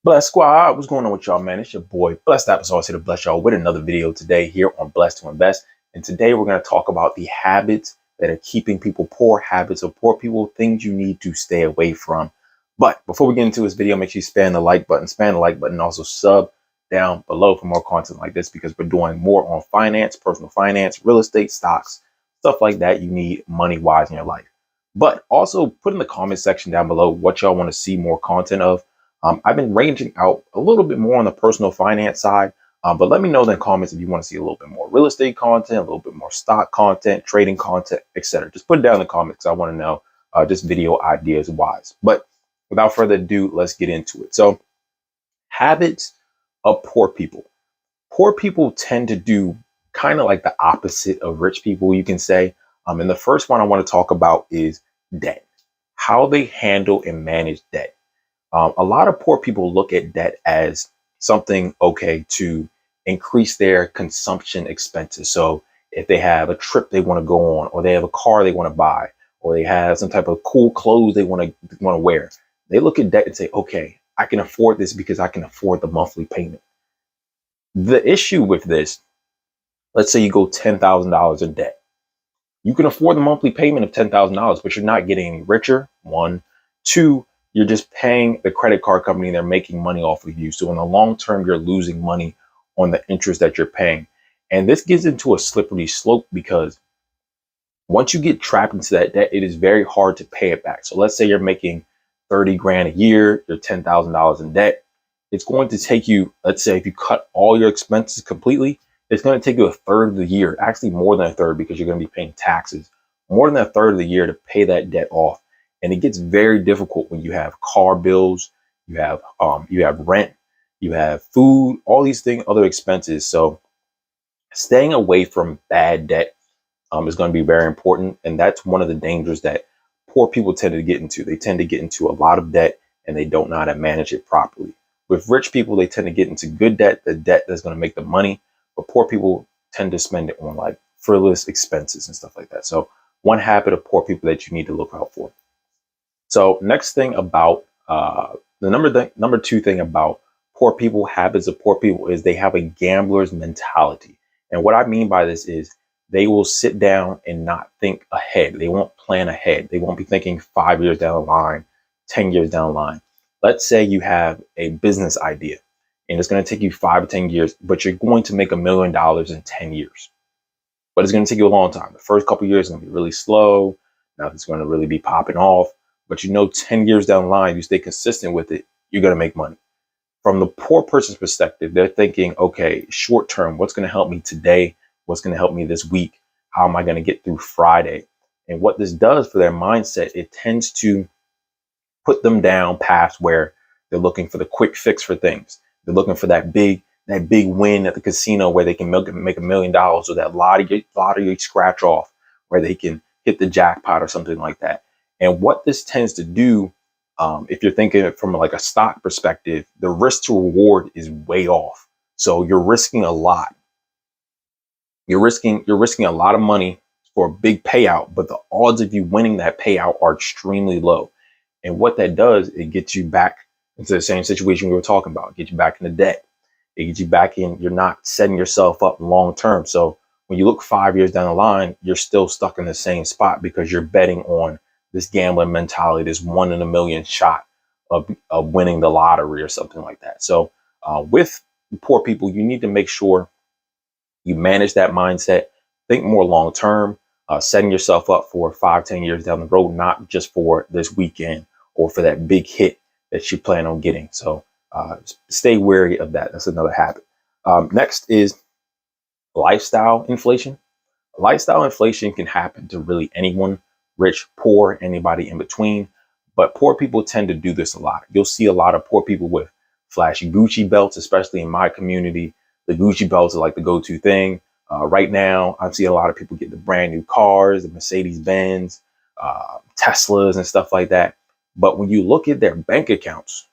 Bless Squad, what's going on with y'all, man? It's your boy, Blessed Applesauce, here to bless y'all with another video today here on Blessed to Invest. And today we're going to talk about the habits that are keeping people poor, habits of poor people, things you need to stay away from. But before we get into this video, make sure you spam the like button, also sub down below for more content like this because we're doing more on finance, personal finance, real estate, stocks, stuff like that you need money-wise in your life. But also put in the comment section down below what y'all want to see more content of. I've been ranging out a little bit more on the personal finance side, but let me know in the comments if you want to see a little bit more real estate content, a little bit more stock content, trading content, etc. Just put it down in the comments. I want to know just video ideas wise. But without further ado, let's get into it. So habits of poor people. Poor people tend to do kind of like the opposite of rich people, you can say. And the first one I want to talk about is debt, how they handle and manage debt. A lot of poor people look at debt as something okay to increase their consumption expenses. So if they have a trip they want to go on, or they have a car they want to buy, or they have some type of cool clothes they want to wear, they look at debt and say, okay, I can afford this because I can afford the monthly payment. The issue with this, let's say you go $10,000 in debt. You can afford the monthly payment of $10,000, but you're not getting any richer. One, two, you're just paying the credit card company. They're making money off of you. So in the long term, you're losing money on the interest that you're paying. And this gets into a slippery slope because once you get trapped into that debt, it is very hard to pay it back. So let's say you're making 30 grand a year, you're $10,000 in debt. It's going to take you, let's say if you cut all your expenses completely, it's going to take you a third of the year, actually more than a third because you're going to be paying taxes, more than a third of the year to pay that debt off. And it gets very difficult when you have car bills, you have rent, you have food, all these things, other expenses. So staying away from bad debt is going to be very important. And that's one of the dangers that poor people tend to get into. They tend to get into a lot of debt and they don't know how to manage it properly. With rich people, they tend to get into good debt, the debt that's going to make them money. But poor people tend to spend it on like frivolous expenses and stuff like that. So one habit of poor people that you need to look out for. So next thing about the number two thing about poor people, habits of poor people, is they have a gambler's mentality. And what I mean by this is they will sit down and not think ahead. They won't plan ahead. They won't be thinking 5 years down the line, 10 years down the line. Let's say you have a business idea and it's going to take you 5 or 10 years, but you're going to make $1 million in 10 years. But it's going to take you a long time. The first couple of years is going to be really slow. Nothing's going to really be popping off. But 10 years down the line, you stay consistent with it, you're going to make money. From the poor person's perspective, they're thinking, okay, short term, what's going to help me today? What's going to help me this week? How am I going to get through Friday? And what this does for their mindset, it tends to put them down past where they're looking for the quick fix for things. They're looking for that big win at the casino where they can make $1 million, or that lottery scratch off where they can hit the jackpot or something like that. And what this tends to do, if you're thinking from like a stock perspective, the risk to reward is way off. So you're risking a lot. You're risking a lot of money for a big payout, but the odds of you winning that payout are extremely low. And what that does, it gets you back into the same situation we were talking about. Get you back into debt. It gets you back in. You're not setting yourself up long term. So when you look 5 years down the line, you're still stuck in the same spot because you're betting on this gambling mentality, this 1 in a million shot of winning the lottery or something like that. So with poor people, you need to make sure you manage that mindset, think more long term, setting yourself up for 5, 10 years down the road, not just for this weekend or for that big hit that you plan on getting. So stay wary of that. That's another habit. Next is lifestyle inflation. Lifestyle inflation can happen to really anyone, rich, poor, anybody in between. But poor people tend to do this a lot. You'll see a lot of poor people with flashy Gucci belts, especially in my community. The Gucci belts are like the go-to thing. Right now, I see a lot of people get the brand new cars, the Mercedes-Benz, Teslas and stuff like that. But when you look at their bank accounts,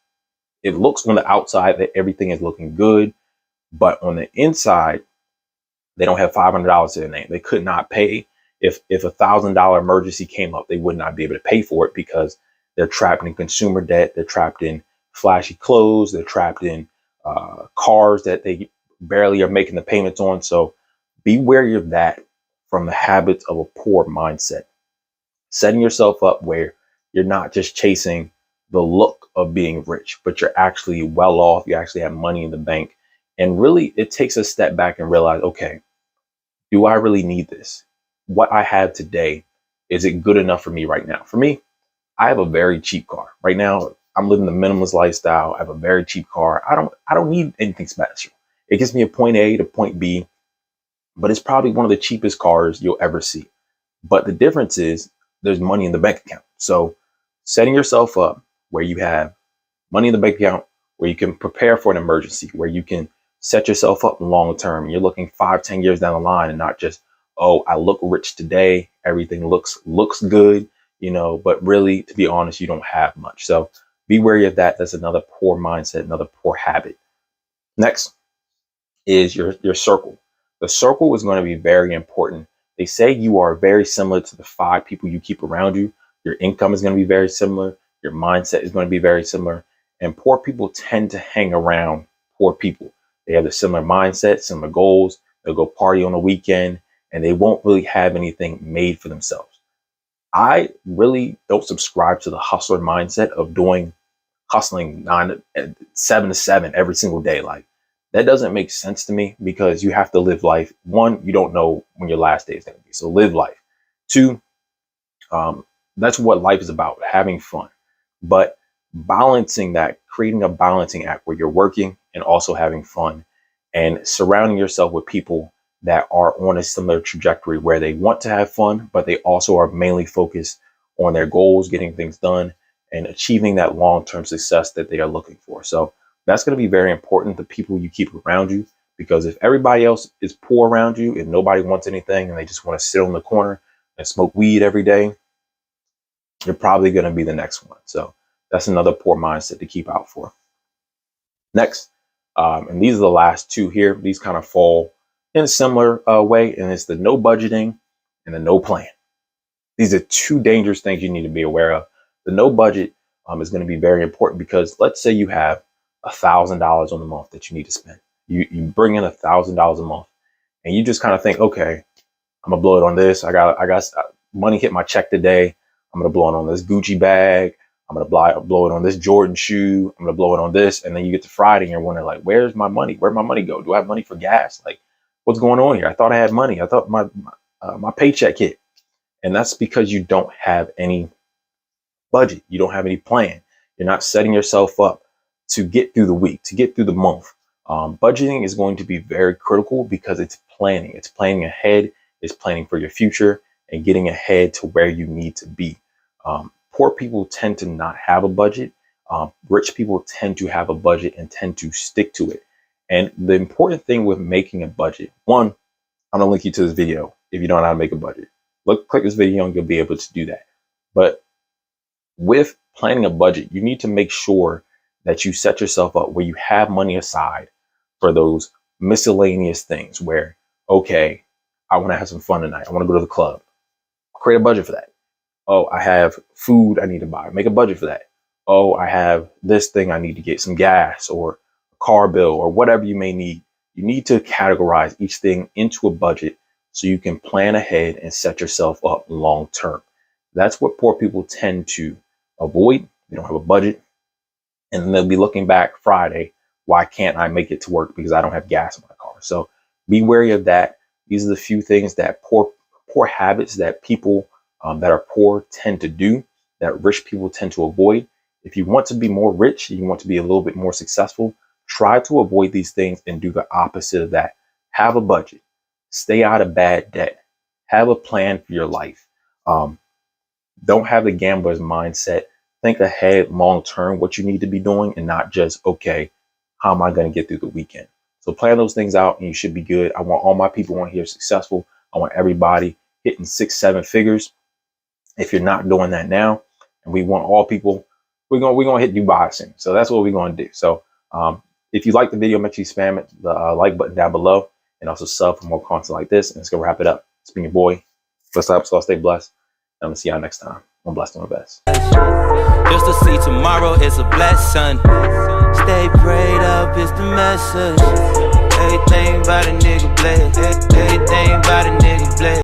it looks on the outside that everything is looking good. But on the inside, they don't have $500 to their name. They could not pay. If $1,000 emergency came up, they would not be able to pay for it because they're trapped in consumer debt. They're trapped in flashy clothes. They're trapped in cars that they barely are making the payments on. So be wary of that from the habits of a poor mindset. Setting yourself up where you're not just chasing the look of being rich, but you're actually well off. You actually have money in the bank. And really, it takes a step back and realize, okay, do I really need this? What I have today, is it good enough for me right now? For me, I have a very cheap car. Right now, I'm living the minimalist lifestyle. I have a very cheap car. I don't need anything special. It gets me a point A to point B, but it's probably one of the cheapest cars you'll ever see. But the difference is there's money in the bank account. So setting yourself up where you have money in the bank account, where you can prepare for an emergency, where you can set yourself up long term. You're looking 5, 10 years down the line and not just, oh, I look rich today. Everything looks good, but really, to be honest, you don't have much. So be wary of that. That's another poor mindset, another poor habit. Next is your circle. The circle is going to be very important. They say you are very similar to the 5 people you keep around you. Your income is going to be very similar. Your mindset is going to be very similar. And poor people tend to hang around poor people. They have a similar mindset, similar goals. They'll go party on the weekend and they won't really have anything made for themselves. I really don't subscribe to the hustler mindset of hustling 7 to 7 every single day. Like, that doesn't make sense to me, because you have to live life. One, you don't know when your last day is going to be. So live life. Two, that's what life is about, having fun. But balancing that, creating a balancing act where you're working and also having fun, and surrounding yourself with people that are on a similar trajectory where they want to have fun, but they also are mainly focused on their goals, getting things done, and achieving that long-term success that they are looking for. So that's going to be very important, the people you keep around you, because if everybody else is poor around you and nobody wants anything and they just want to sit on the corner and smoke weed every day, you're probably going to be the next one. So that's another poor mindset to keep out for. Next, and these are the last 2 here. These kind of fall in a similar way, and it's the no budgeting and the no plan. These are 2 dangerous things you need to be aware of. The no budget is going to be very important, because let's say you have $1,000 on the month that you need to spend. You bring in $1,000 a month, and you just kind of think, okay, I'm gonna blow it on this. I got money hit my check today. I'm gonna blow it on this Gucci bag. I'm gonna blow it on this Jordan shoe. I'm gonna blow it on this. And then you get to Friday and you're wondering, like, where's my money? Where'd my money go? Do I have money for gas? Like, what's going on here? I thought I had money. I thought my paycheck hit. And that's because you don't have any budget. You don't have any plan. You're not setting yourself up to get through the week, to get through the month. Budgeting is going to be very critical, because it's planning. It's planning ahead. It's planning for your future and getting ahead to where you need to be. Poor people tend to not have a budget. Rich people tend to have a budget and tend to stick to it. And the important thing with making a budget, one, I'm gonna link you to this video if you don't know how to make a budget. Click this video and you'll be able to do that. But with planning a budget, you need to make sure that you set yourself up where you have money aside for those miscellaneous things where, okay, I want to have some fun tonight. I want to go to the club. Create a budget for that. Oh, I have food I need to buy. Make a budget for that. Oh, I have this thing I need to get, some gas or a car bill or whatever you may need. You need to categorize each thing into a budget so you can plan ahead and set yourself up long term. That's what poor people tend to avoid. They don't have a budget. And then they'll be looking back Friday, why can't I make it to work? Because I don't have gas in my car. So be wary of that. These are the few things that poor habits that people that are poor tend to do, that rich people tend to avoid. If you want to be more rich, you want to be a little bit more successful, try to avoid these things and do the opposite of that. Have a budget, stay out of bad debt, have a plan for your life. Don't have the gambler's mindset. Think ahead long term what you need to be doing, and not just, okay, how am I going to get through the weekend? So plan those things out and you should be good. I want all my people on here successful. I want everybody hitting 6, 7 figures. If you're not doing that now, and we want all people, we're gonna hit Dubai soon. So that's what we're gonna do. So if you like the video, make sure you spam it, the like button down below, and also sub for more content like this. And let's go wrap it up. It's been your boy, Blessed Applesauce. Stay blessed. I'm gonna see y'all next time. on Blessed to Invest. Just to see tomorrow is a blessing. Stay prayed up is the message. Everything about a nigga blessed.